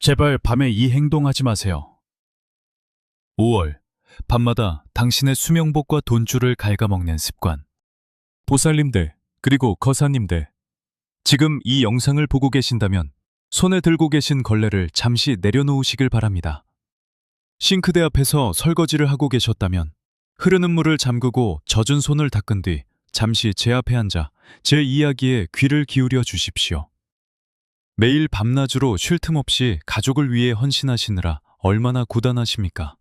제발 밤에 이 행동하지 마세요. 5월, 밤마다 당신의 수명복과 돈줄을 갉아먹는 습관. 보살님들, 그리고 거사님들, 지금 이 영상을 보고 계신다면 손에 들고 계신 걸레를 잠시 내려놓으시길 바랍니다. 싱크대 앞에서 설거지를 하고 계셨다면 흐르는 물을 잠그고 젖은 손을 닦은 뒤 잠시 제 앞에 앉아 제 이야기에 귀를 기울여 주십시오. 매일 밤낮으로 쉴 틈 없이 가족을 위해 헌신하시느라 얼마나 고단하십니까?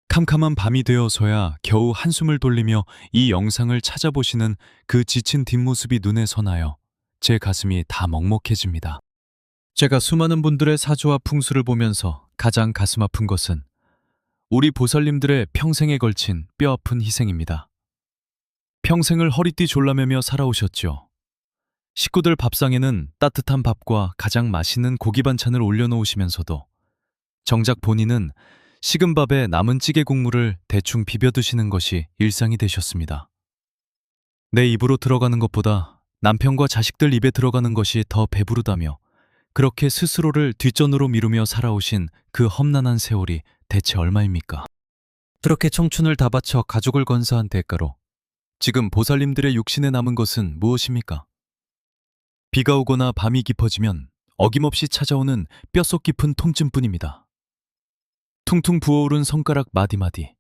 캄캄한 밤이 되어서야 겨우 한숨을 돌리며 이 영상을 찾아보시는 그 지친 뒷모습이 눈에 선하여 제 가슴이 다 먹먹해집니다. 제가 수많은 분들의 사조와 풍수를 보면서 가장 가슴 아픈 것은 우리 보살님들의 평생에 걸친 뼈아픈 희생입니다. 평생을 허리띠 졸라매며 살아오셨죠. 식구들 밥상에는 따뜻한 밥과 가장 맛있는 고기 반찬을 올려놓으시면서도 정작 본인은 식은 밥에 남은 찌개 국물을 대충 비벼 드시는 것이 일상이 되셨습니다. 내 입으로 들어가는 것보다 남편과 자식들 입에 들어가는 것이 더 배부르다며 그렇게 스스로를 뒷전으로 미루며 살아오신 그 험난한 세월이 대체 얼마입니까? 그렇게 청춘을 다 바쳐 가족을 건사한 대가로 지금 보살님들의 육신에 남은 것은 무엇입니까? 비가 오거나 밤이 깊어지면 어김없이 찾아오는 뼛속 깊은 통증뿐입니다. 퉁퉁 부어오른 손가락 마디마디,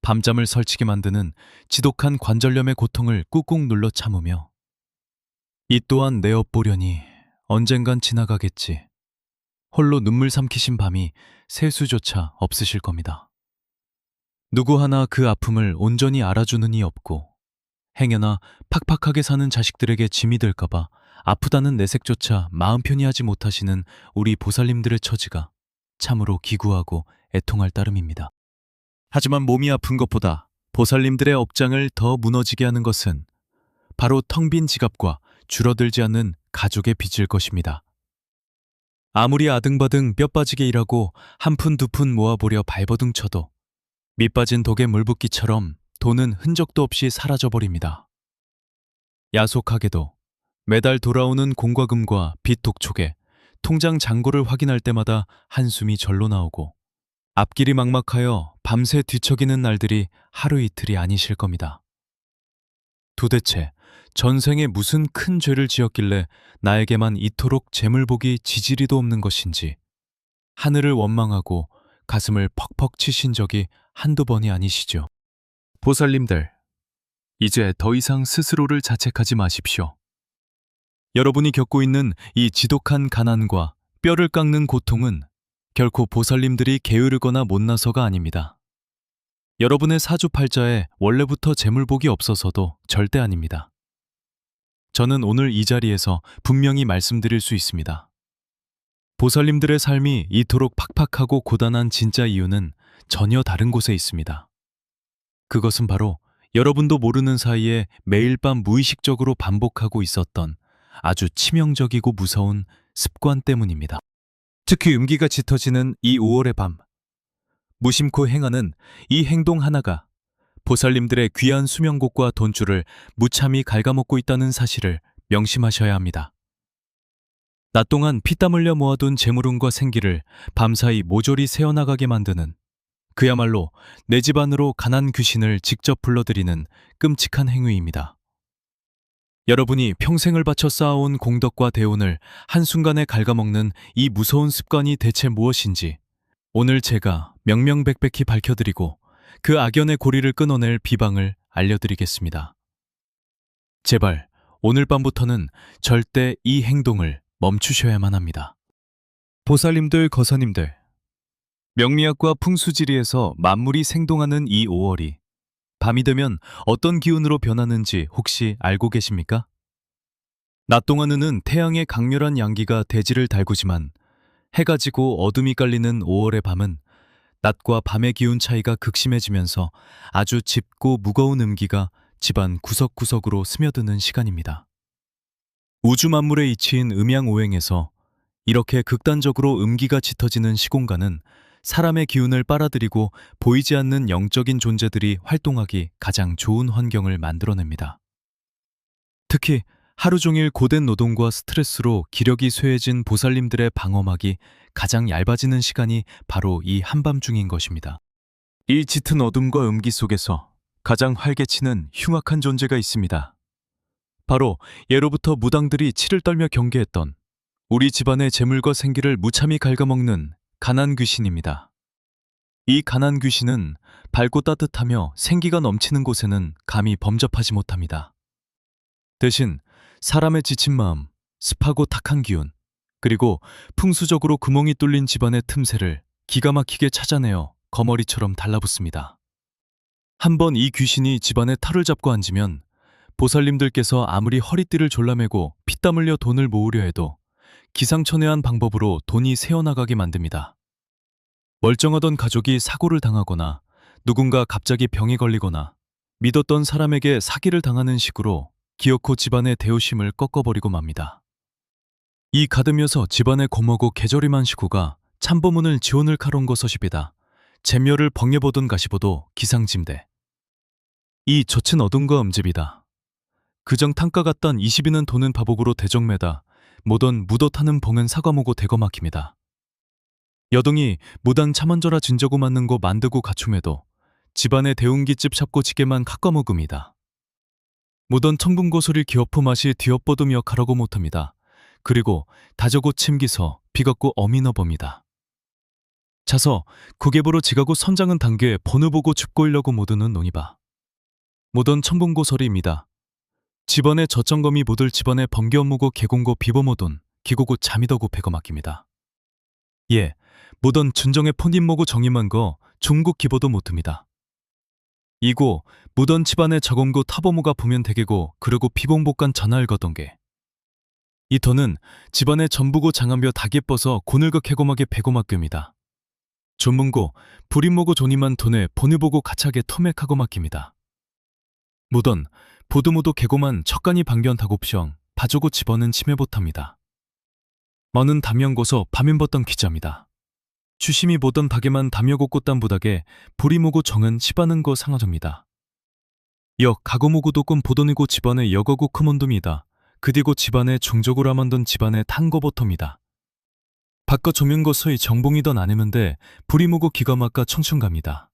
밤잠을 설치게 만드는 지독한 관절염의 고통을 꾹꾹 눌러 참으며 이 또한 내 업보려니 언젠간 지나가겠지. 홀로 눈물 삼키신 밤이 셀수조차 없으실 겁니다. 누구 하나 그 아픔을 온전히 알아주는 이 없고 행여나 팍팍하게 사는 자식들에게 짐이 될까봐 아프다는 내색조차 마음 편히 하지 못하시는 우리 보살님들의 처지가 참으로 기구하고 애통할 따름입니다. 하지만 몸이 아픈 것보다 보살님들의 업장을 더 무너지게 하는 것은 바로 텅 빈 지갑과 줄어들지 않는 가족의 빚일 것입니다. 아무리 아등바등 뼈 빠지게 일하고 한 푼 두 푼 모아보려 발버둥 쳐도 밑 빠진 독에 물 붓기처럼 돈은 흔적도 없이 사라져버립니다. 야속하게도 매달 돌아오는 공과금과 빚 독촉에 통장 잔고를 확인할 때마다 한숨이 절로 나오고 앞길이 막막하여 밤새 뒤척이는 날들이 하루 이틀이 아니실 겁니다. 도대체 전생에 무슨 큰 죄를 지었길래 나에게만 이토록 재물복이 지지리도 없는 것인지 하늘을 원망하고 가슴을 퍽퍽 치신 적이 한두 번이 아니시죠. 보살님들, 이제 더 이상 스스로를 자책하지 마십시오. 여러분이 겪고 있는 이 지독한 가난과 뼈를 깎는 고통은 결코 보살님들이 게으르거나 못나서가 아닙니다. 여러분의 사주팔자에 원래부터 재물복이 없어서도 절대 아닙니다. 저는 오늘 이 자리에서 분명히 말씀드릴 수 있습니다. 보살님들의 삶이 이토록 팍팍하고 고단한 진짜 이유는 전혀 다른 곳에 있습니다. 그것은 바로 여러분도 모르는 사이에 매일 밤 무의식적으로 반복하고 있었던 아주 치명적이고 무서운 습관 때문입니다. 특히 음기가 짙어지는 이 5월의 밤, 무심코 행하는 이 행동 하나가 보살님들의 귀한 수명곡과 돈줄을 무참히 갉아먹고 있다는 사실을 명심하셔야 합니다. 낮 동안 피땀 흘려 모아둔 재물운과 생기를 밤사이 모조리 새어나가게 만드는 그야말로 내 집 안으로 가난 귀신을 직접 불러들이는 끔찍한 행위입니다. 여러분이 평생을 바쳐 쌓아온 공덕과 대운을 한순간에 갉아먹는 이 무서운 습관이 대체 무엇인지 오늘 제가 명명백백히 밝혀드리고 그 악연의 고리를 끊어낼 비방을 알려드리겠습니다. 제발 오늘 밤부터는 절대 이 행동을 멈추셔야만 합니다. 보살님들, 거사님들, 명리학과 풍수지리에서 만물이 생동하는 이 5월이 밤이 되면 어떤 기운으로 변하는지 혹시 알고 계십니까? 낮 동안에는 태양의 강렬한 양기가 대지를 달구지만 해가 지고 어둠이 깔리는 5월의 밤은 낮과 밤의 기운 차이가 극심해지면서 아주 짙고 무거운 음기가 집안 구석구석으로 스며드는 시간입니다. 우주 만물의 이치인 음양오행에서 이렇게 극단적으로 음기가 짙어지는 시공간은 사람의 기운을 빨아들이고 보이지 않는 영적인 존재들이 활동하기 가장 좋은 환경을 만들어냅니다. 특히 하루 종일 고된 노동과 스트레스로 기력이 쇠해진 보살님들의 방어막이 가장 얇아지는 시간이 바로 이 한밤중인 것입니다. 이 짙은 어둠과 음기 속에서 가장 활개치는 흉악한 존재가 있습니다. 바로 예로부터 무당들이 치를 떨며 경계했던 우리 집안의 재물과 생기를 무참히 갉아먹는 가난 귀신입니다. 이 가난 귀신은 밝고 따뜻하며 생기가 넘치는 곳에는 감히 범접하지 못합니다. 대신 사람의 지친 마음, 습하고 탁한 기운, 그리고 풍수적으로 구멍이 뚫린 집안의 틈새를 기가 막히게 찾아내어 거머리처럼 달라붙습니다. 한번 이 귀신이 집안에 털을 잡고 앉으면 보살님들께서 아무리 허리띠를 졸라매고 피땀 흘려 돈을 모으려 해도 기상천외한 방법으로 돈이 새어나가게 만듭니다. 멀쩡하던 가족이 사고를 당하거나 누군가 갑자기 병에 걸리거나 믿었던 사람에게 사기를 당하는 식으로 기어코 집안의 대우심을 꺾어버리고 맙니다. 이 가듬여서 집안의 고모고 계절이만 식구가 참보문을 지원을 카론 거서시비다 잼열을 벙해보던 가시보도 기상짐대. 이 젖은 어둠과 음집이다. 그정 탕가 같단 20이는 돈은 바복으로 대정매다 모던 묻어타는 봉은 사과모고 대거 막힙니다. 여동이 무단 참원절하 진저고 맞는 거 만드고 갖춤해도 집안의 대운기집 샵고 지게만 깎아먹음이다. 무던 청분고 소리 기어포 맛이 뒤엎어둠 역하라고 못합니다. 그리고 다저고 침기서 비겁고 어미너범이다. 자서 구개부로 지가고 선장은 단계 번호 보고 줍고 일려고 모두는 논이봐. 무던 청분고 소리입니다. 집안의 저점검이 모들 집안의 번개 업무고 개공고 비범오돈 기고고 잠이더고 배거 맡깁니다. 예, 무던 준정의 폰임모고 정임한 거 중국 기보도 못합니다. 이고 무던 집안의 저공고 타보모가 보면 되게고 그러고 비봉복간 전화를 거던 게. 이 터는 집안의 전부고 장암벼 닭 예뻐서 고늘거 캐고막에 배고막금이다. 존문고 불임모고 존임한 돈에 본을 보고 가차게 토맥하고 막힙니다. 무던 보드모도 개고만 척간이 방견타고평 바조고 집어는 치매보탑니다. 머는 담연고서 밤연벗던 기자입니다. 주심이 보던 닭에만 담여고 꽃단 부닭에 보리모고 정은 치바는 거 상하접니다. 역 가고모고도 꼼 보돈이고 집안의 여거고 크몬돔이다. 그디고 집안의 중적으로 만든 집안의 탄거보텀이다. 바꿔 조명거 서이 정봉이던 아내면데 부리모고 기가 막가 청춘갑니다.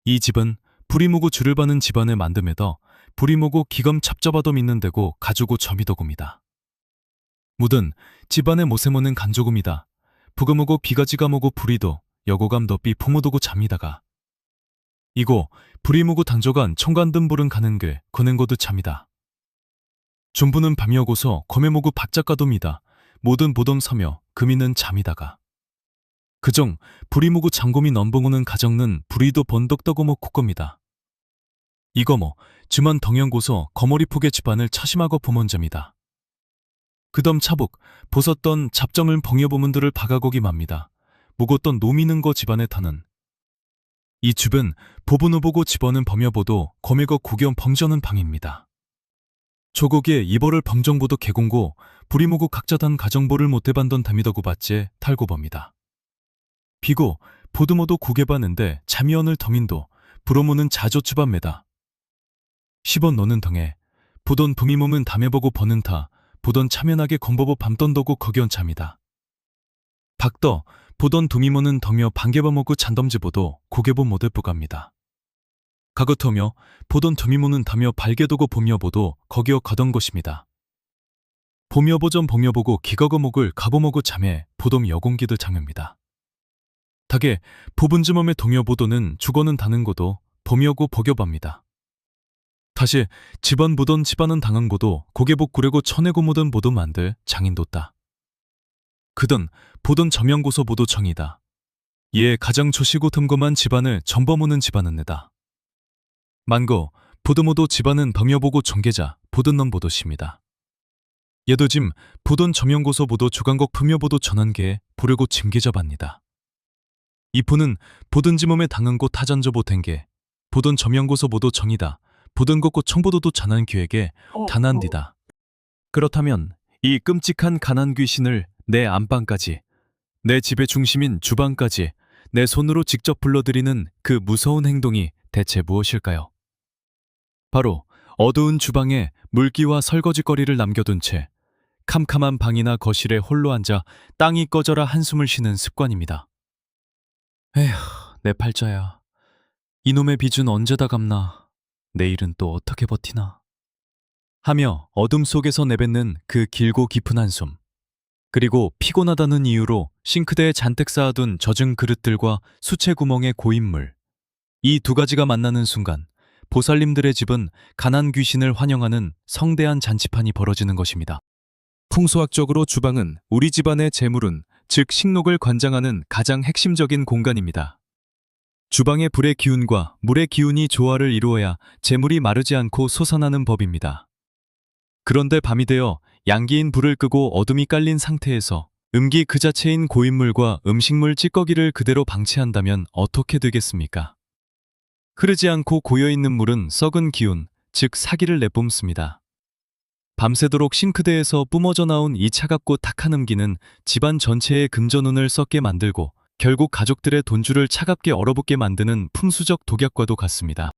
이 집은 부리모고 줄을 바는 집안에 만듦에더 부리모고 기검 잡잡아도 믿는 데고 가주고 점이더굽니다. 무든 집안의 모세모는 간조금이다. 부금오고 비가지가 모고 부리도 여고감 덧비 포모도고 잠이다가 이고 부리모고 당조간 청관든 불은 가는 게 거는고도 잠이다. 존부는 밤이어고서 검에모고 박작가돔이다. 모든 보돔 서며 금이는 잠이다가 그정 부리모고 장곰이 넘봉우는 가정는 부리도 번덕더고모 국겁니다. 이거뭐 주만 덩연고서 거머리폭의 집안을 차심하고 보먼점이다. 그덤 차복 보섰던 잡점을 벙여보문들을 박아고기 맙니다. 묵었던 노미는 거 집안에 타는 이 집은 보분후 보고 집어는 범여보도 검에거 구경 벙저는 방입니다. 조국에 이보를 범정보도 개공고 부리모고 각자단 가정보를 못해반던 담이더구 받제 탈고범이다. 비고 보드모도 구개봤는데 잠이언을 덩인도 부로모는 자조추반매다. 10원 너는 덩에 보던 부미몸은 담해보고 버는 타 보던 참연하게 건보보 밤던더고 거기언 잠이다. 박더 보던 두미모는 덩여 반개버먹고 잔덤지보도 고개보 못을 부갑니다. 가거터며 보던 두미모는 담여 발개도고 봄여보도 거기어 가던 것입니다. 봄여보전 봄여보고 기거거목을 가보먹고 잠에 보돔 여공기들 장입니다. 닭에 보분즈멈의 동여보도는 죽어는 다는 고도 봄여고 버겨밥니다. 다시 집안 보던 집안은 당한 고도 고개복 구레고 천해고 모든 보도 만들 장인도다. 그든 보던 점양고서 보도 청이다. 이에 가장 조시고 틈검한 집안을 전범오는 집안은 내다. 만고 보드모도 집안은 범여보고 정계자 보던 넌 보도십니다. 예도짐 보던 점양고서 보도 주간곡 품여보도 전한계에 보려고 짐계자반니다. 이포는 보던 지몸에 당한 곳 타잔저보 된게 보던 점양고서 보도 정이다. 보던 곳고 청보도도 잔한 기획에 단한디다. 그렇다면 이 끔찍한 가난 귀신을 내 안방까지, 내 집의 중심인 주방까지 내 손으로 직접 불러들이는 그 무서운 행동이 대체 무엇일까요? 바로 어두운 주방에 물기와 설거지거리를 남겨둔 채 캄캄한 방이나 거실에 홀로 앉아 땅이 꺼져라 한숨을 쉬는 습관입니다. 에휴, 내 팔자야. 이놈의 빚은 언제 다 갚나. 내일은 또 어떻게 버티나. 하며 어둠 속에서 내뱉는 그 길고 깊은 한숨. 그리고 피곤하다는 이유로 싱크대에 잔뜩 쌓아둔 젖은 그릇들과 수채 구멍에 고인 물. 이 두 가지가 만나는 순간 보살님들의 집은 가난 귀신을 환영하는 성대한 잔치판이 벌어지는 것입니다. 풍수학적으로 주방은 우리 집안의 재물운, 즉 식록을 관장하는 가장 핵심적인 공간입니다. 주방의 불의 기운과 물의 기운이 조화를 이루어야 재물이 마르지 않고 솟아나는 법입니다. 그런데 밤이 되어 양기인 불을 끄고 어둠이 깔린 상태에서 음기 그 자체인 고인물과 음식물 찌꺼기를 그대로 방치한다면 어떻게 되겠습니까? 흐르지 않고 고여있는 물은 썩은 기운, 즉 사기를 내뿜습니다. 밤새도록 싱크대에서 뿜어져 나온 이 차갑고 탁한 음기는 집안 전체의 금전운을 썩게 만들고 결국 가족들의 돈줄을 차갑게 얼어붙게 만드는 풍수적 독약과도 같습니다.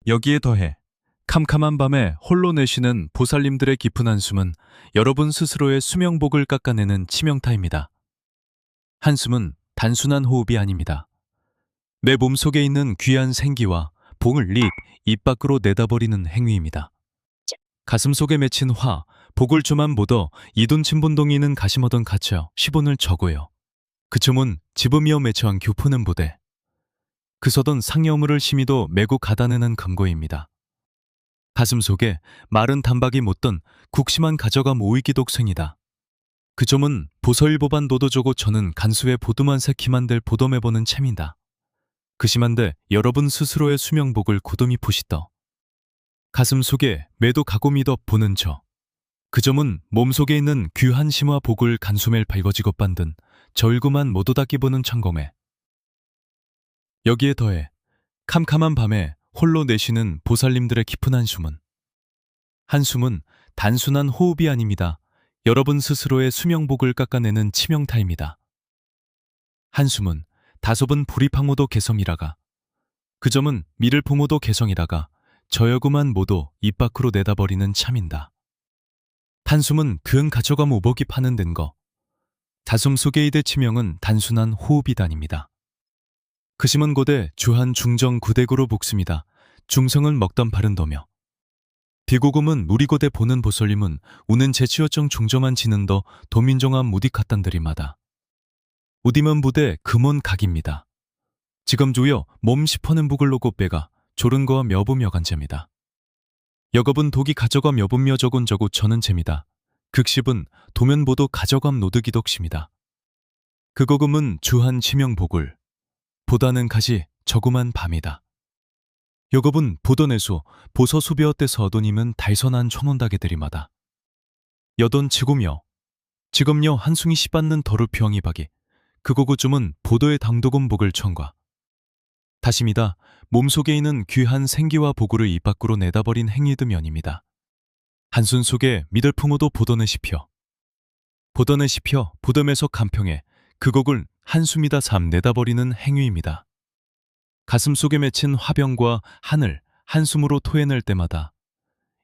여기에 더해 캄캄한 밤에 홀로 내쉬는 보살님들의 깊은 한숨은 여러분 스스로의 수명복을 깎아내는 치명타입니다. 한숨은 단순한 호흡이 아닙니다. 내 몸속에 있는 귀한 생기와 복을 입 밖으로 내다버리는 행위입니다. 가슴 속에 맺힌 화, 복을 조만 묻어 이돈 친분동이는 가시머던 갇혀 시본을 적어요. 그 춤은 집음이어 매처한 교푸는 부대. 그 서던 상여물을 심히도 메고 가다내는 금고입니다. 가슴 속에 마른 단박이 묻던 국심한 가져감 오이기독생이다. 그 점은 보서일보반 도도조고 저는 간수의 보드만 새키만 될 보dom해보는 챔이다. 그 심한데 여러분 스스로의 수명복을 고도미 포시떠. 가슴 속에 매도 가고미더 보는 저. 그 점은 몸속에 있는 귀한 심화 복을 간수멜 발거지고 빤든 절구만 모두 닦기 보는 천검에. 여기에 더해 캄캄한 밤에 홀로 내쉬는 보살님들의 깊은 한숨은 단순한 호흡이 아닙니다. 여러분 스스로의 수명복을 깎아내는 치명타입니다. 한숨은 다소분 불입항모도 개성이라가. 그 점은 미를 부모도 개성이라가 저여구만 모두 입 밖으로 내다버리는 참인다. 한숨은 그은 가져감 오복이 파는 든 거. 다숨 속의 이대 치명은 단순한 호흡이다닙니다. 그 심은 고대 주한 중정 구대구로 복습니다. 중성을 먹던 바른도며. 비고금은 무리고대 보는 보솔림은 우는 제치어정 중정한 지는더 도민정한 무디갓단들이마다. 우디면 부대 금온 각입니다. 지금 조여 몸 시퍼는 부글로고 빼가 조른 거와 여부며 간제입니다. 여겁은 독이 가져감 여분며 적은 저고 저는 잼이다. 극십은 도면보도 가져감 노득이덕심이다. 그거금은 주한 치명복을 보다는 가시 저구만 밤이다. 여겁은 보던에서 보서 수비어때서 어도님은 달선한 천원다게들이마다. 여돈 지구며 지금여 한숭이 씨받는 더루평이 박이 그거구쯤은 보도의 당도금 복을 청과. 다심이다. 몸속에 있는 귀한 생기와 보구를 입 밖으로 내다버린 행위드면입니다. 한순 속에 미들 풍우도 보던에 씹혀. 보던에 씹혀 보덤에서 간평해 그곡을 한숨이다 삼 내다버리는 행위입니다. 가슴 속에 맺힌 화병과 하늘, 한숨으로 토해낼 때마다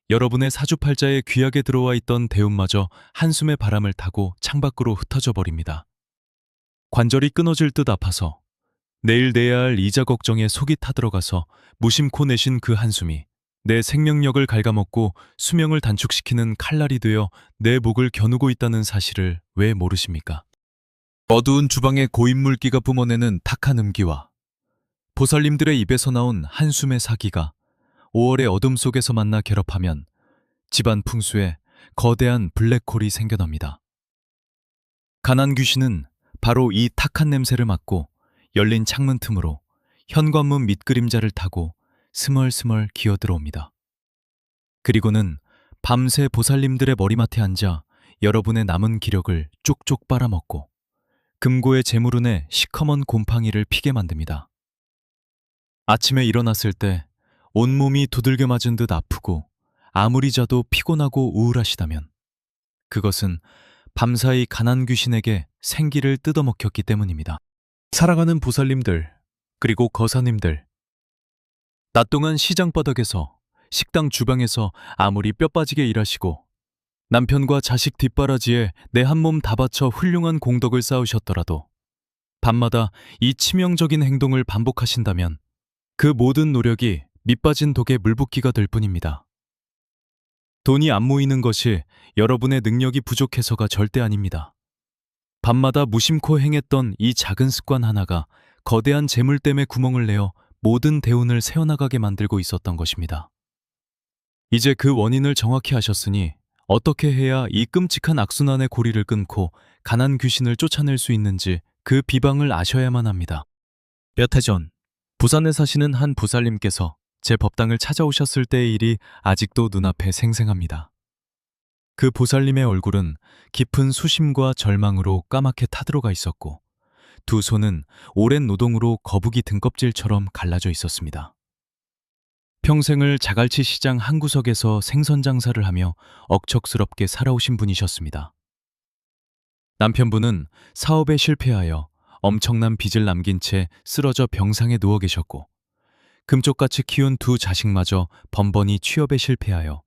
여러분의 사주팔자에 귀하게 들어와 있던 대운마저 한숨의 바람을 타고 창밖으로 흩어져 버립니다. 관절이 끊어질 듯 아파서 내일 내야 할 이자 걱정에 속이 타들어가서 무심코 내신 그 한숨이 내 생명력을 갉아먹고 수명을 단축시키는 칼날이 되어 내 목을 겨누고 있다는 사실을 왜 모르십니까? 어두운 주방의 고인물기가 뿜어내는 탁한 음기와 보살님들의 입에서 나온 한숨의 사기가 5월의 어둠 속에서 만나 결합하면 집안 풍수에 거대한 블랙홀이 생겨납니다. 가난 귀신은 바로 이 탁한 냄새를 맡고 열린 창문 틈으로 현관문 밑그림자를 타고 스멀스멀 기어들어옵니다. 그리고는 밤새 보살님들의 머리맡에 앉아 여러분의 남은 기력을 쪽쪽 빨아먹고 금고의 재물운에 시커먼 곰팡이를 피게 만듭니다. 아침에 일어났을 때 온몸이 두들겨 맞은 듯 아프고 아무리 자도 피곤하고 우울하시다면 그것은 밤사이 가난 귀신에게 생기를 뜯어먹혔기 때문입니다. 사랑하는 보살님들, 그리고 거사님들, 낮 동안 시장바닥에서 식당 주방에서 아무리 뼈 빠지게 일하시고 남편과 자식 뒷바라지에 내 한 몸 다 바쳐 훌륭한 공덕을 쌓으셨더라도 밤마다 이 치명적인 행동을 반복하신다면 그 모든 노력이 밑빠진 독에 물붓기가 될 뿐입니다. 돈이 안 모이는 것이 여러분의 능력이 부족해서가 절대 아닙니다. 밤마다 무심코 행했던 이 작은 습관 하나가 거대한 재물댐에 구멍을 내어 모든 대운을 새어나가게 만들고 있었던 것입니다. 이제 그 원인을 정확히 아셨으니 어떻게 해야 이 끔찍한 악순환의 고리를 끊고 가난 귀신을 쫓아낼 수 있는지 그 비방을 아셔야만 합니다. 몇 해 전 부산에 사시는 한 보살님께서 제 법당을 찾아오셨을 때의 일이 아직도 눈앞에 생생합니다. 그 보살님의 얼굴은 깊은 수심과 절망으로 까맣게 타들어가 있었고 두 손은 오랜 노동으로 거북이 등껍질처럼 갈라져 있었습니다. 평생을 자갈치 시장 한 구석에서 생선 장사를 하며 억척스럽게 살아오신 분이셨습니다. 남편분은 사업에 실패하여 엄청난 빚을 남긴 채 쓰러져 병상에 누워 계셨고 금쪽같이 키운 두 자식마저 번번이 취업에 실패하여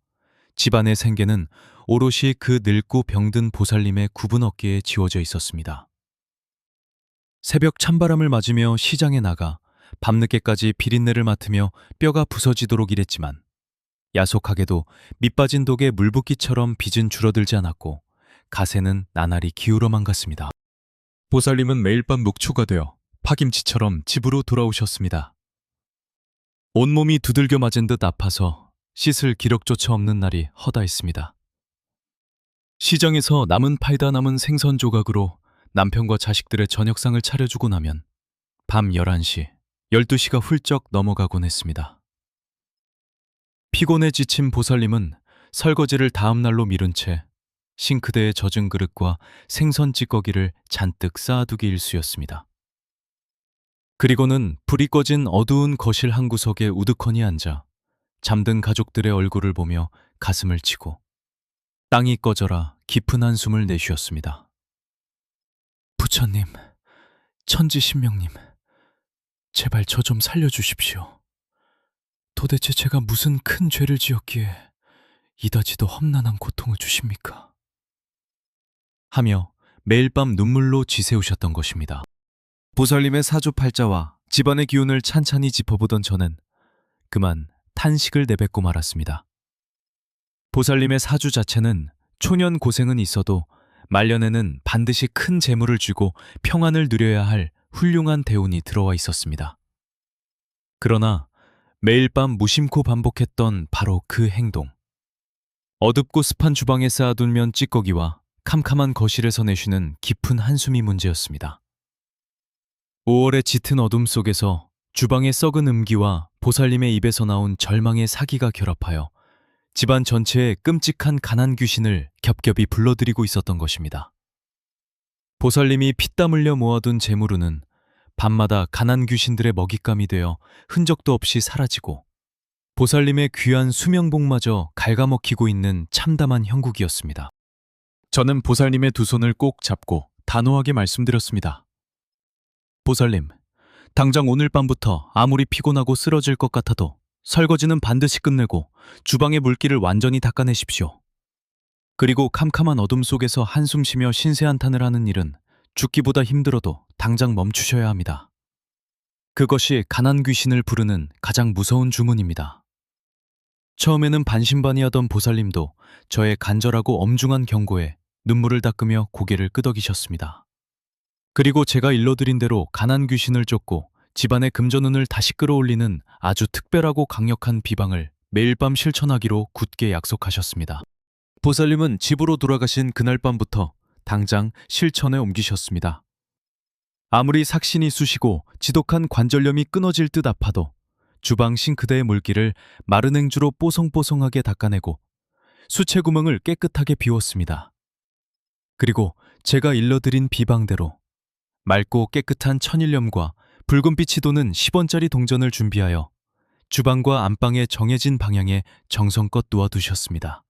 집안의 생계는 오롯이 그 늙고 병든 보살님의 굽은 어깨에 지워져 있었습니다. 새벽 찬바람을 맞으며 시장에 나가 밤늦게까지 비린내를 맡으며 뼈가 부서지도록 일했지만 야속하게도 밑빠진 독에 물붓기처럼 빚은 줄어들지 않았고 가세는 나날이 기울어만 갔습니다. 보살님은 매일 밤 묵초가 되어 파김치처럼 집으로 돌아오셨습니다. 온몸이 두들겨 맞은 듯 아파서 씻을 기력조차 없는 날이 허다했습니다. 시장에서 남은 팔다 남은 생선 조각으로 남편과 자식들의 저녁상을 차려주고 나면 밤 11시, 12시가 훌쩍 넘어가곤 했습니다. 피곤에 지친 보살님은 설거지를 다음 날로 미룬 채 싱크대에 젖은 그릇과 생선 찌꺼기를 잔뜩 쌓아두기 일쑤였습니다. 그리고는 불이 꺼진 어두운 거실 한 구석에 우두커니 앉아 잠든 가족들의 얼굴을 보며 가슴을 치고 땅이 꺼져라 깊은 한숨을 내쉬었습니다. 부처님, 천지신명님, 제발 저 좀 살려주십시오. 도대체 제가 무슨 큰 죄를 지었기에 이다지도 험난한 고통을 주십니까? 하며 매일 밤 눈물로 지새우셨던 것입니다. 보살님의 사주팔자와 집안의 기운을 찬찬히 짚어보던 저는 그만 탄식을 내뱉고 말았습니다. 보살님의 사주 자체는 초년 고생은 있어도 말년에는 반드시 큰 재물을 쥐고 평안을 누려야 할 훌륭한 대운이 들어와 있었습니다. 그러나 매일 밤 무심코 반복했던 바로 그 행동. 어둡고 습한 주방에 쌓아둔 면 찌꺼기와 캄캄한 거실에서 내쉬는 깊은 한숨이 문제였습니다. 5월의 짙은 어둠 속에서 주방의 썩은 음기와 보살님의 입에서 나온 절망의 사기가 결합하여 집안 전체에 끔찍한 가난 귀신을 겹겹이 불러들이고 있었던 것입니다. 보살님이 피땀 흘려 모아둔 재물은 밤마다 가난 귀신들의 먹잇감이 되어 흔적도 없이 사라지고 보살님의 귀한 수명복마저 갉아먹히고 있는 참담한 형국이었습니다. 저는 보살님의 두 손을 꼭 잡고 단호하게 말씀드렸습니다. 보살님, 당장 오늘 밤부터 아무리 피곤하고 쓰러질 것 같아도 설거지는 반드시 끝내고 주방의 물기를 완전히 닦아내십시오. 그리고 캄캄한 어둠 속에서 한숨 쉬며 신세한탄을 하는 일은 죽기보다 힘들어도 당장 멈추셔야 합니다. 그것이 가난 귀신을 부르는 가장 무서운 주문입니다. 처음에는 반신반의하던 보살님도 저의 간절하고 엄중한 경고에 눈물을 닦으며 고개를 끄덕이셨습니다. 그리고 제가 일러드린 대로 가난 귀신을 쫓고 집안의 금전운을 다시 끌어올리는 아주 특별하고 강력한 비방을 매일 밤 실천하기로 굳게 약속하셨습니다. 보살님은 집으로 돌아가신 그날 밤부터 당장 실천에 옮기셨습니다. 아무리 삭신이 쑤시고 지독한 관절염이 끊어질 듯 아파도 주방 싱크대의 물기를 마른 행주로 뽀송뽀송하게 닦아내고 수채 구멍을 깨끗하게 비웠습니다. 그리고 제가 일러드린 비방대로 맑고 깨끗한 천일염과 붉은 빛이 도는 10원짜리 동전을 준비하여 주방과 안방의 정해진 방향에 정성껏 놓아두셨습니다.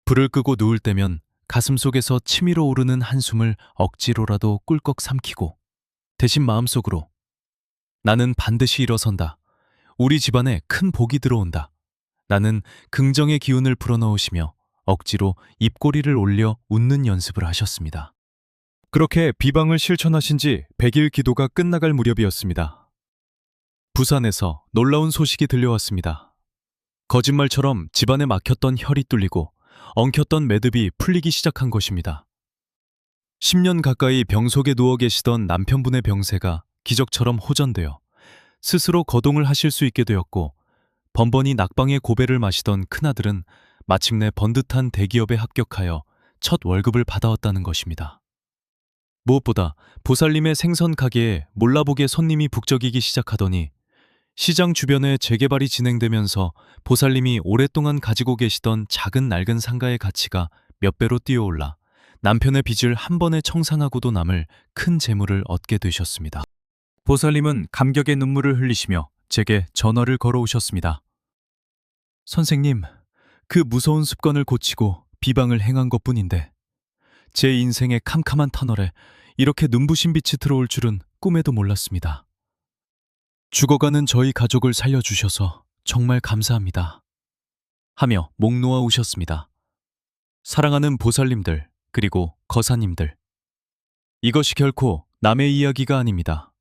불을 끄고 누울 때면 가슴속에서 치밀어 오르는 한숨을 억지로라도 꿀꺽 삼키고 대신 마음속으로 나는 반드시 일어선다. 우리 집안에 큰 복이 들어온다. 라는 긍정의 기운을 불어넣으시며 억지로 입꼬리를 올려 웃는 연습을 하셨습니다. 그렇게 비방을 실천하신 지 100일 기도가 끝나갈 무렵이었습니다. 부산에서 놀라운 소식이 들려왔습니다. 거짓말처럼 집안에 막혔던 혈이 뚫리고 엉켰던 매듭이 풀리기 시작한 것입니다. 10년 가까이 병 속에 누워 계시던 남편분의 병세가 기적처럼 호전되어 스스로 거동을 하실 수 있게 되었고, 번번이 낙방의 고배를 마시던 큰아들은 마침내 번듯한 대기업에 합격하여 첫 월급을 받아왔다는 것입니다. 무엇보다 보살님의 생선 가게에 몰라보게 손님이 북적이기 시작하더니 시장 주변에 재개발이 진행되면서 보살님이 오랫동안 가지고 계시던 작은 낡은 상가의 가치가 몇 배로 뛰어올라 남편의 빚을 한 번에 청산하고도 남을 큰 재물을 얻게 되셨습니다. 보살님은 감격의 눈물을 흘리시며 제게 전화를 걸어오셨습니다. 선생님, 그 무서운 습관을 고치고 비방을 행한 것뿐인데 제 인생의 캄캄한 터널에 이렇게 눈부신 빛이 들어올 줄은 꿈에도 몰랐습니다. 죽어가는 저희 가족을 살려주셔서 정말 감사합니다. 하며 목 놓아 우셨습니다. 사랑하는 보살님들, 그리고 거사님들. 이것이 결코 남의 이야기가 아닙니다.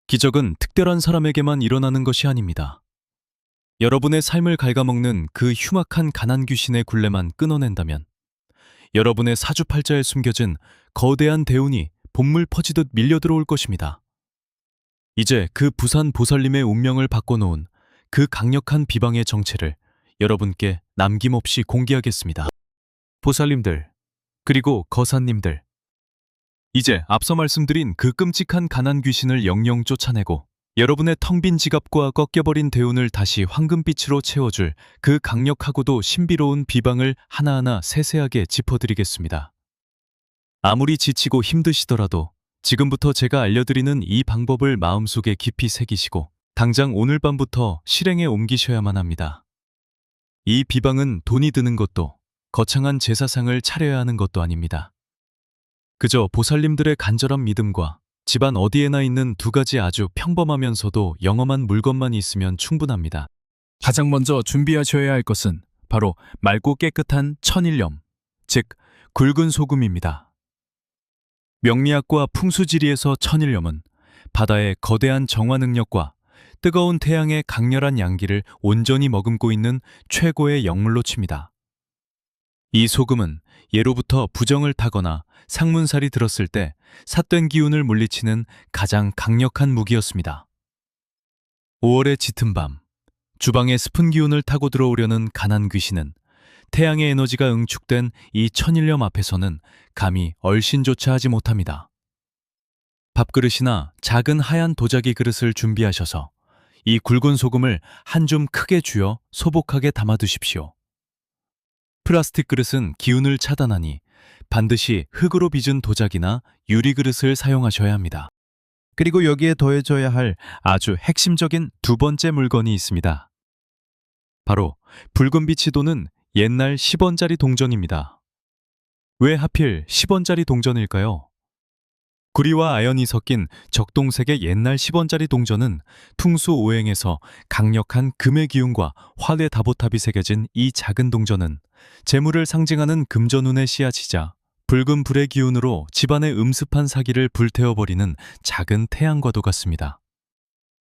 기적은 특별한 사람에게만 일어나는 것이 아닙니다. 여러분의 삶을 갉아먹는 그 흉악한 가난 귀신의 굴레만 끊어낸다면 여러분의 사주팔자에 숨겨진 거대한 대운이 본물 퍼지듯 밀려들어올 것입니다. 이제 그 부산 보살님의 운명을 바꿔놓은 그 강력한 비방의 정체를 여러분께 남김없이 공개하겠습니다. 보살님들, 그리고 거사님들. 이제 앞서 말씀드린 그 끔찍한 가난 귀신을 영영 쫓아내고 여러분의 텅 빈 지갑과 꺾여버린 대운을 다시 황금빛으로 채워줄 그 강력하고도 신비로운 비방을 하나하나 세세하게 짚어드리겠습니다. 아무리 지치고 힘드시더라도 지금부터 제가 알려드리는 이 방법을 마음속에 깊이 새기시고 당장 오늘 밤부터 실행에 옮기셔야만 합니다. 이 비방은 돈이 드는 것도 거창한 제사상을 차려야 하는 것도 아닙니다. 그저 보살님들의 간절한 믿음과 집안 어디에나 있는 두 가지 아주 평범하면서도 영험한 물건만 있으면 충분합니다. 가장 먼저 준비하셔야 할 것은 바로 맑고 깨끗한 천일염, 즉 굵은 소금입니다. 명리학과 풍수지리에서 천일염은 바다의 거대한 정화 능력과 뜨거운 태양의 강렬한 양기를 온전히 머금고 있는 최고의 영물로 칩니다. 이 소금은 예로부터 부정을 타거나 상문살이 들었을 때 삿된 기운을 물리치는 가장 강력한 무기였습니다. 5월의 짙은 밤, 주방에 스푼 기운을 타고 들어오려는 가난 귀신은 태양의 에너지가 응축된 이 천일염 앞에서는 감히 얼씬조차 하지 못합니다. 밥그릇이나 작은 하얀 도자기 그릇을 준비하셔서 이 굵은 소금을 한 줌 크게 쥐어 소복하게 담아두십시오. 플라스틱 그릇은 기운을 차단하니 반드시 흙으로 빚은 도자기나 유리 그릇을 사용하셔야 합니다. 그리고 여기에 더해져야 할 아주 핵심적인 두 번째 물건이 있습니다. 바로 붉은 빛이 도는 옛날 10원짜리 동전입니다. 왜 하필 10원짜리 동전일까요? 구리와 아연이 섞인 적동색의 옛날 10원짜리 동전은 풍수오행에서 강력한 금의 기운과 화의 다보탑이 새겨진 이 작은 동전은 재물을 상징하는 금전운의 씨앗이자 붉은 불의 기운으로 집안의 음습한 사기를 불태워버리는 작은 태양과도 같습니다.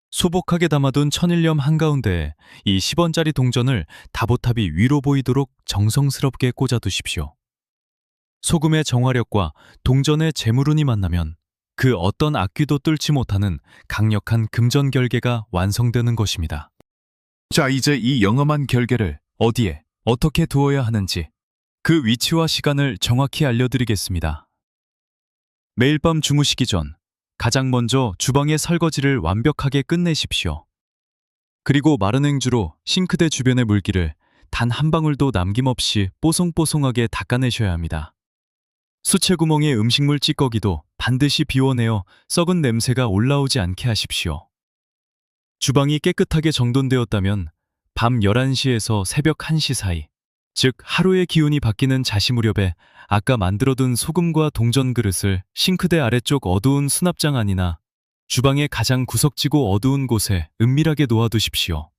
소복하게 담아둔 천일염 한가운데에 이 10원짜리 동전을 다보탑이 위로 보이도록 정성스럽게 꽂아두십시오. 소금의 정화력과 동전의 재물운이 만나면 그 어떤 악귀도 뚫지 못하는 강력한 금전 결계가 완성되는 것입니다. 자, 이제 이 영험한 결계를 어디에 어떻게 두어야 하는지 그 위치와 시간을 정확히 알려드리겠습니다. 매일 밤 주무시기 전 가장 먼저 주방의 설거지를 완벽하게 끝내십시오. 그리고 마른 행주로 싱크대 주변의 물기를 단 한 방울도 남김없이 뽀송뽀송하게 닦아내셔야 합니다. 수채구멍에 음식물 찌꺼기도 반드시 비워내어 썩은 냄새가 올라오지 않게 하십시오. 주방이 깨끗하게 정돈되었다면 밤 11시에서 새벽 1시 사이, 즉 하루의 기운이 바뀌는 자시 무렵에 아까 만들어둔 소금과 동전 그릇을 싱크대 아래쪽 어두운 수납장 안이나 주방의 가장 구석지고 어두운 곳에 은밀하게 놓아두십시오.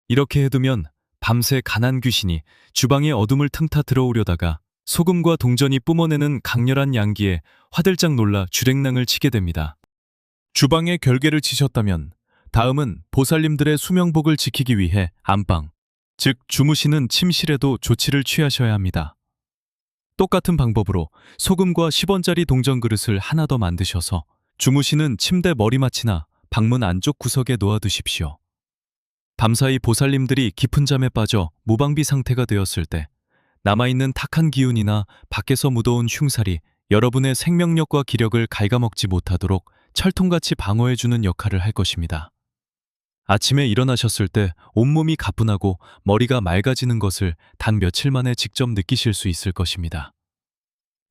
이렇게 해두면 밤새 가난 귀신이 주방의 어둠을 틈타 들어오려다가 소금과 동전이 뿜어내는 강렬한 양기에 화들짝 놀라 주랭랑을 치게 됩니다. 주방에 결계를 치셨다면 다음은 보살님들의 수명복을 지키기 위해 안방, 즉 주무시는 침실에도 조치를 취하셔야 합니다. 똑같은 방법으로 소금과 10원짜리 동전 그릇을 하나 더 만드셔서 주무시는 침대 머리맡이나 방문 안쪽 구석에 놓아두십시오. 밤사이 보살님들이 깊은 잠에 빠져 무방비 상태가 되었을 때 남아있는 탁한 기운이나 밖에서 묻어온 흉살이 여러분의 생명력과 기력을 갉아먹지 못하도록 철통같이 방어해주는 역할을 할 것입니다. 아침에 일어나셨을 때 온몸이 가뿐하고 머리가 맑아지는 것을 단 며칠 만에 직접 느끼실 수 있을 것입니다.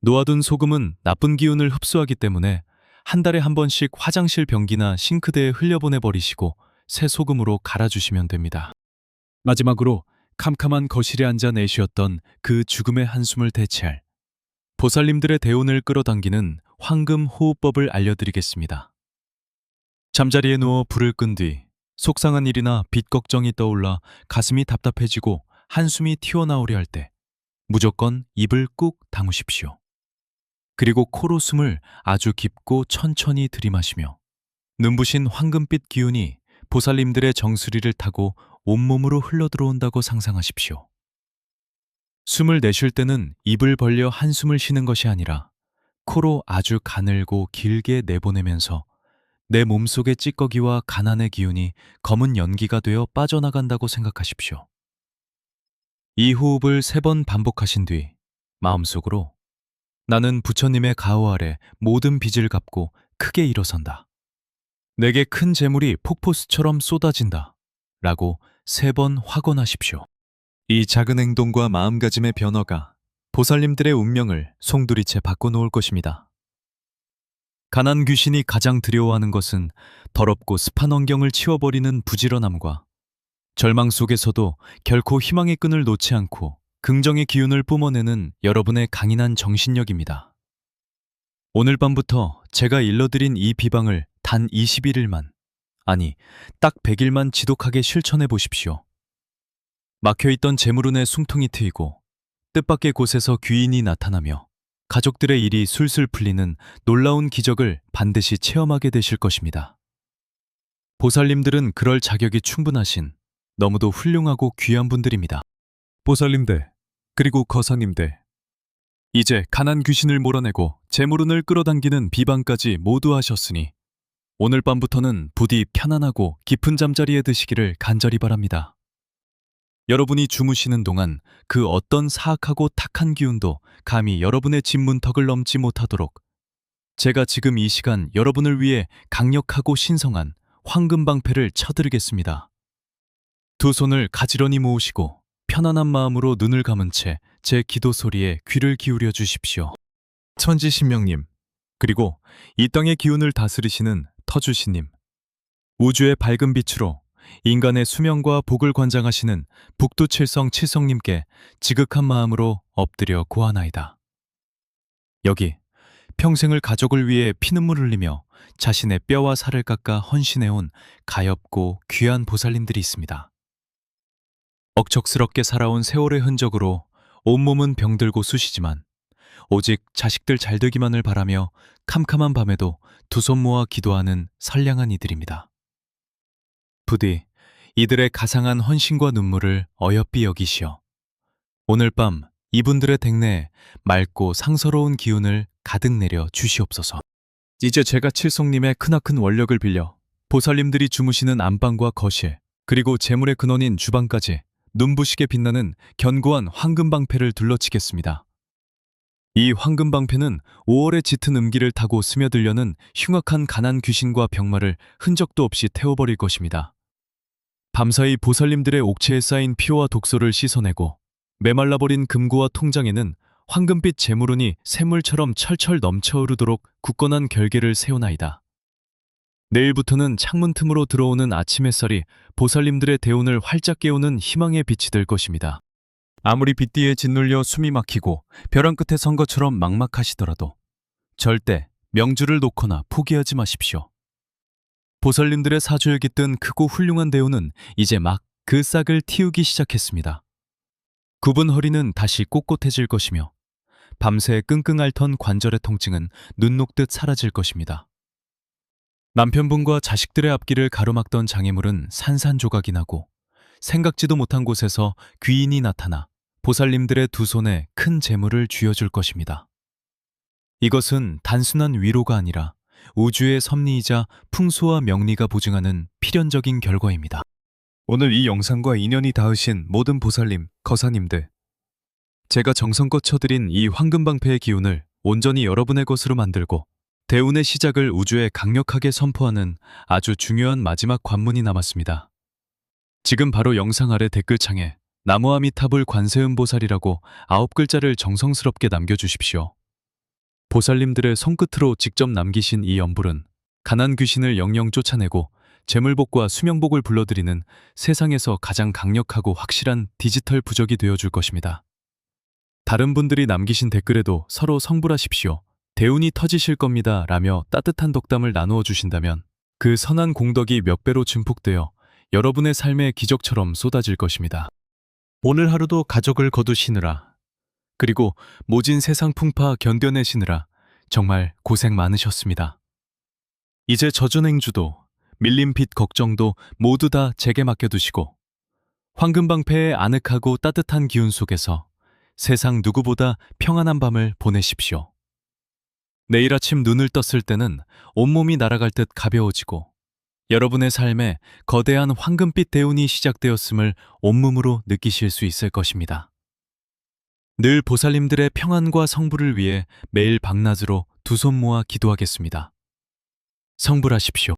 놓아둔 소금은 나쁜 기운을 흡수하기 때문에 한 달에 한 번씩 화장실 변기나 싱크대에 흘려보내버리시고 새 소금으로 갈아주시면 됩니다. 마지막으로 캄캄한 거실에 앉아 내쉬었던 그 죽음의 한숨을 대체할 보살님들의 대운을 끌어당기는 황금 호흡법을 알려드리겠습니다. 잠자리에 누워 불을 끈 뒤 속상한 일이나 빚 걱정이 떠올라 가슴이 답답해지고 한숨이 튀어나오려 할 때 무조건 입을 꾹 다무십시오. 그리고 코로 숨을 아주 깊고 천천히 들이마시며 눈부신 황금빛 기운이 보살님들의 정수리를 타고 온몸으로 흘러들어온다고 상상하십시오. 숨을 내쉴 때는 입을 벌려 한숨을 쉬는 것이 아니라 코로 아주 가늘고 길게 내보내면서 내 몸속의 찌꺼기와 가난의 기운이 검은 연기가 되어 빠져나간다고 생각하십시오. 이 호흡을 3번 반복하신 뒤 마음속으로 나는 부처님의 가호 아래 모든 빚을 갚고 크게 일어선다. 내게 큰 재물이 폭포수처럼 쏟아진다. 라고 3번 확언하십시오. 이 작은 행동과 마음가짐의 변화가 보살님들의 운명을 송두리째 바꿔놓을 것입니다. 가난 귀신이 가장 두려워하는 것은 더럽고 습한 환경을 치워버리는 부지런함과 절망 속에서도 결코 희망의 끈을 놓지 않고 긍정의 기운을 뿜어내는 여러분의 강인한 정신력입니다. 오늘 밤부터 제가 일러드린 이 비방을 단 21일만, 아니 딱 100일만 지독하게 실천해 보십시오. 막혀있던 재물운의 숨통이 트이고 뜻밖의 곳에서 귀인이 나타나며 가족들의 일이 술술 풀리는 놀라운 기적을 반드시 체험하게 되실 것입니다. 보살님들은 그럴 자격이 충분하신 너무도 훌륭하고 귀한 분들입니다. 보살님들, 그리고 거사님들, 이제 가난 귀신을 몰아내고 재물운을 끌어당기는 비방까지 모두 하셨으니 오늘 밤부터는 부디 편안하고 깊은 잠자리에 드시기를 간절히 바랍니다. 여러분이 주무시는 동안 그 어떤 사악하고 탁한 기운도 감히 여러분의 집 문턱을 넘지 못하도록 제가 지금 이 시간 여러분을 위해 강력하고 신성한 황금방패를 쳐드리겠습니다. 두 손을 가지런히 모으시고 편안한 마음으로 눈을 감은 채 제 기도 소리에 귀를 기울여 주십시오. 천지신명님, 그리고 이 땅의 기운을 다스리시는 터주시님, 우주의 밝은 빛으로 인간의 수명과 복을 관장하시는 북두칠성 칠성님께 지극한 마음으로 엎드려 고하나이다. 여기 평생을 가족을 위해 피눈물 흘리며 자신의 뼈와 살을 깎아 헌신해온 가엾고 귀한 보살님들이 있습니다. 억척스럽게 살아온 세월의 흔적으로 온몸은 병들고 쑤시지만 오직 자식들 잘되기만을 바라며 캄캄한 밤에도 두 손 모아 기도하는 선량한 이들입니다. 부디 이들의 가상한 헌신과 눈물을 어여삐 여기시어 오늘 밤 이분들의 댁내에 맑고 상서로운 기운을 가득 내려 주시옵소서. 이제 제가 칠성님의 크나큰 원력을 빌려 보살님들이 주무시는 안방과 거실, 그리고 재물의 근원인 주방까지 눈부시게 빛나는 견고한 황금방패를 둘러치겠습니다. 이 황금방패는 5월의 짙은 음기를 타고 스며들려는 흉악한 가난 귀신과 병마를 흔적도 없이 태워버릴 것입니다. 밤사이 보살님들의 옥체에 쌓인 피로와 독소를 씻어내고 메말라버린 금고와 통장에는 황금빛 재물운이 샘물처럼 철철 넘쳐흐르도록 굳건한 결계를 세우나이다. 내일부터는 창문 틈으로 들어오는 아침 햇살이 보살님들의 대운을 활짝 깨우는 희망의 빛이 될 것입니다. 아무리 빗뒤에 짓눌려 숨이 막히고 벼랑 끝에 선 것처럼 막막하시더라도 절대 명주를 놓거나 포기하지 마십시오. 보살님들의 사주에 깃든 크고 훌륭한 대운은 이제 막 그 싹을 틔우기 시작했습니다. 굽은 허리는 다시 꼿꼿해질 것이며 밤새 끙끙 앓던 관절의 통증은 눈 녹듯 사라질 것입니다. 남편분과 자식들의 앞길을 가로막던 장애물은 산산조각이 나고 생각지도 못한 곳에서 귀인이 나타나 보살님들의 두 손에 큰 재물을 쥐어줄 것입니다. 이것은 단순한 위로가 아니라 우주의 섭리이자 풍수와 명리가 보증하는 필연적인 결과입니다. 오늘 이 영상과 인연이 닿으신 모든 보살님, 거사님들, 제가 정성껏 쳐드린 이 황금방패의 기운을 온전히 여러분의 것으로 만들고 대운의 시작을 우주에 강력하게 선포하는 아주 중요한 마지막 관문이 남았습니다. 지금 바로 영상 아래 댓글창에 나무아미타불 관세음보살이라고 9글자를 정성스럽게 남겨주십시오. 보살님들의 손끝으로 직접 남기신 이 연불은 가난 귀신을 영영 쫓아내고 재물복과 수명복을 불러들이는 세상에서 가장 강력하고 확실한 디지털 부적이 되어줄 것입니다. 다른 분들이 남기신 댓글에도 서로 성불하십시오. 대운이 터지실 겁니다. 라며 따뜻한 덕담을 나누어 주신다면 그 선한 공덕이 몇 배로 증폭되어 여러분의 삶의 기적처럼 쏟아질 것입니다. 오늘 하루도 가족을 거두시느라 그리고 모진 세상 풍파 견뎌내시느라 정말 고생 많으셨습니다. 이제 저준행주도 밀림 빚 걱정도 모두 다 제게 맡겨두시고 황금방패의 아늑하고 따뜻한 기운 속에서 세상 누구보다 평안한 밤을 보내십시오. 내일 아침 눈을 떴을 때는 온몸이 날아갈 듯 가벼워지고 여러분의 삶에 거대한 황금빛 대운이 시작되었음을 온몸으로 느끼실 수 있을 것입니다. 늘 보살님들의 평안과 성불을 위해 매일 밤낮으로 두 손 모아 기도하겠습니다. 성불하십시오.